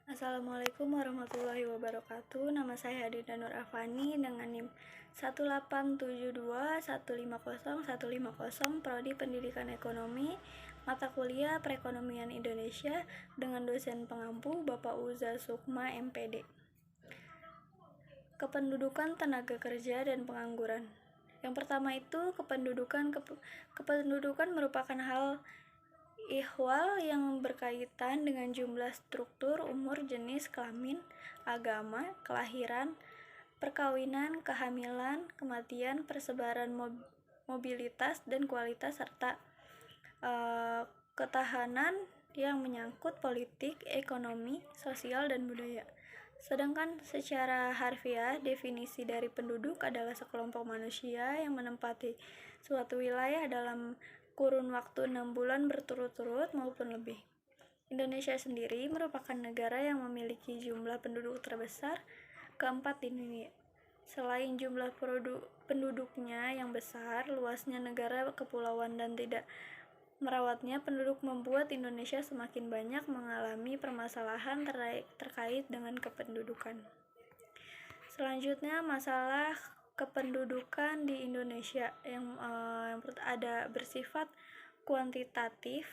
Assalamualaikum warahmatullahi wabarakatuh. Nama saya Adinda Nur Afani dengan NIM 1872150 Prodi Pendidikan Ekonomi, mata kuliah Perekonomian Indonesia dengan dosen pengampu Bapak Uza Sukma MPD. Kependudukan tenaga kerja dan pengangguran. Yang pertama itu kependudukan merupakan hal ihwal yang berkaitan dengan jumlah, struktur, umur, jenis kelamin, agama, kelahiran, perkawinan, kehamilan, kematian, persebaran mobilitas dan kualitas, serta ketahanan yang menyangkut politik, ekonomi, sosial, dan budaya. Sedangkan secara harfiah, definisi dari penduduk adalah sekelompok manusia yang menempati suatu wilayah dalam kurun waktu 6 bulan berturut-turut maupun lebih. Indonesia sendiri merupakan negara yang memiliki jumlah penduduk terbesar keempat di dunia. Selain jumlah penduduknya yang besar, luasnya negara kepulauan dan tidak merawatnya penduduk membuat Indonesia semakin banyak mengalami permasalahan terkait dengan kependudukan. Selanjutnya, masalah kependudukan di Indonesia yang ada bersifat kuantitatif.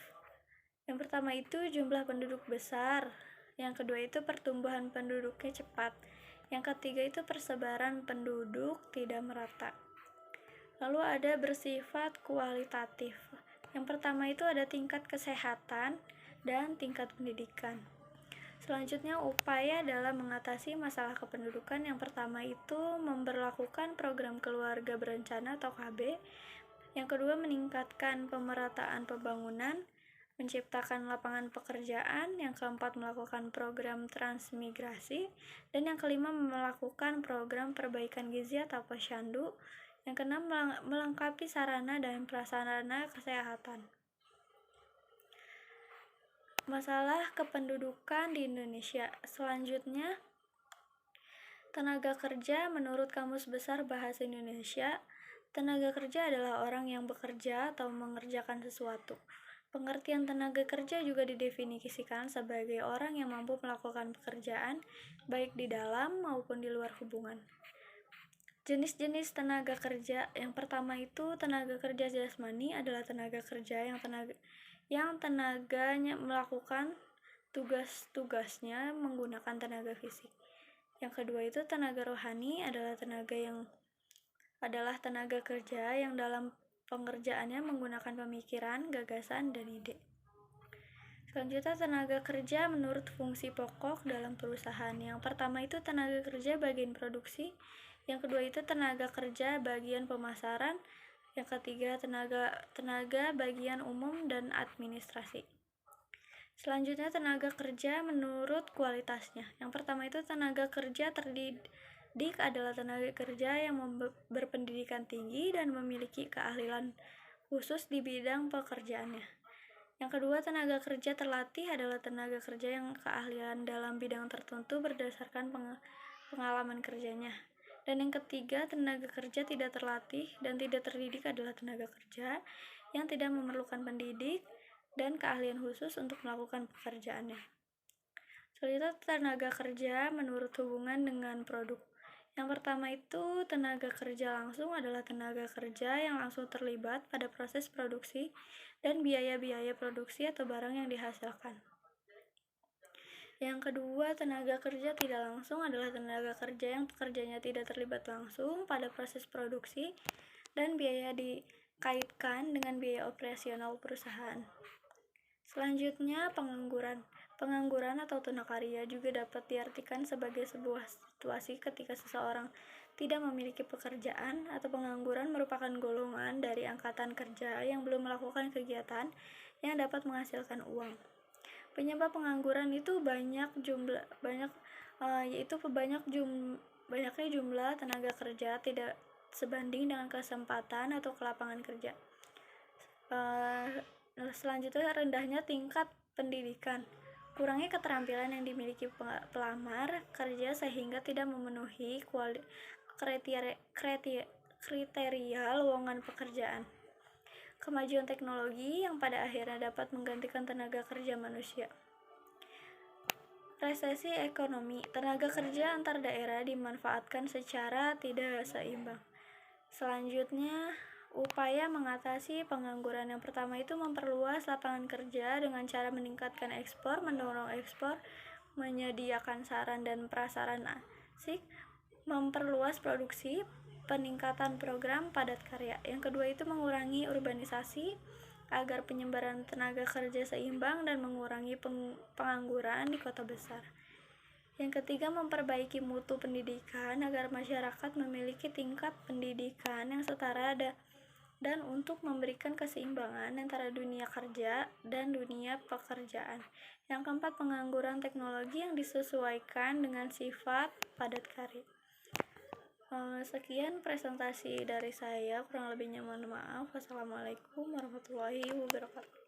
Yang pertama itu jumlah penduduk besar, yang kedua itu pertumbuhan penduduknya cepat, yang ketiga itu persebaran penduduk tidak merata. Lalu ada bersifat kualitatif. Yang pertama itu ada tingkat kesehatan dan tingkat pendidikan. Selanjutnya, upaya dalam mengatasi masalah kependudukan. Yang pertama itu memberlakukan program keluarga berencana atau KB. Yang kedua, meningkatkan pemerataan pembangunan, menciptakan lapangan pekerjaan. Yang keempat, melakukan program transmigrasi. Dan yang kelima, melakukan program perbaikan gizi atau posyandu. Yang keenam, melengkapi sarana dan prasarana kesehatan. Masalah kependudukan di Indonesia. Selanjutnya, tenaga kerja. Menurut Kamus Besar Bahasa Indonesia, tenaga kerja adalah orang yang bekerja atau mengerjakan sesuatu. Pengertian tenaga kerja juga didefinisikan sebagai orang yang mampu melakukan pekerjaan baik di dalam maupun di luar hubungan. Jenis-jenis tenaga kerja. Yang pertama itu tenaga kerja jasmani adalah tenaga kerja yang tenaganya melakukan tugas-tugasnya menggunakan tenaga fisik. Yang kedua itu tenaga rohani adalah tenaga kerja yang dalam pengerjaannya menggunakan pemikiran, gagasan, dan ide. Selanjutnya, tenaga kerja menurut fungsi pokok dalam perusahaan. Yang pertama itu tenaga kerja bagian produksi, yang kedua itu tenaga kerja bagian pemasaran, yang ketiga tenaga bagian umum dan administrasi. Selanjutnya, tenaga kerja menurut kualitasnya. Yang pertama itu tenaga kerja terdidik adalah tenaga kerja yang berpendidikan tinggi dan memiliki keahlian khusus di bidang pekerjaannya. Yang kedua, tenaga kerja terlatih adalah tenaga kerja yang keahlian dalam bidang tertentu berdasarkan pengalaman kerjanya. Dan yang ketiga, tenaga kerja tidak terlatih dan tidak terdidik adalah tenaga kerja yang tidak memerlukan pendidik dan keahlian khusus untuk melakukan pekerjaannya. Selanjutnya, tenaga kerja menurut hubungan dengan produk. Yang pertama itu tenaga kerja langsung adalah tenaga kerja yang langsung terlibat pada proses produksi dan biaya-biaya produksi atau barang yang dihasilkan. Yang kedua, tenaga kerja tidak langsung adalah tenaga kerja yang pekerjanya tidak terlibat langsung pada proses produksi dan biaya dikaitkan dengan biaya operasional perusahaan. Selanjutnya, pengangguran. Pengangguran atau tunakarya juga dapat diartikan sebagai sebuah situasi ketika seseorang tidak memiliki pekerjaan, atau pengangguran merupakan golongan dari angkatan kerja yang belum melakukan kegiatan yang dapat menghasilkan uang. Penyebab pengangguran itu banyaknya jumlah tenaga kerja tidak sebanding dengan kesempatan atau kelapangan kerja. Selanjutnya, rendahnya tingkat pendidikan. Kurangnya keterampilan yang dimiliki pelamar kerja sehingga tidak memenuhi kriteria lowongan pekerjaan. Kemajuan teknologi yang pada akhirnya dapat menggantikan tenaga kerja manusia. Resesi ekonomi, tenaga kerja antar daerah dimanfaatkan secara tidak seimbang. Selanjutnya, upaya mengatasi pengangguran yang pertama itu memperluas lapangan kerja dengan cara meningkatkan ekspor, mendorong ekspor, menyediakan saran dan prasarana asik, memperluas produksi, peningkatan program padat karya. Yang kedua itu mengurangi urbanisasi agar penyebaran tenaga kerja seimbang dan mengurangi pengangguran di kota besar. Yang ketiga, memperbaiki mutu pendidikan agar masyarakat memiliki tingkat pendidikan yang setara dan untuk memberikan keseimbangan antara dunia kerja dan dunia pekerjaan. Yang keempat, pengangguran teknologi yang disesuaikan dengan sifat padat karya. Sekian presentasi dari saya, kurang lebihnya mohon maaf. Wassalamualaikum warahmatullahi wabarakatuh.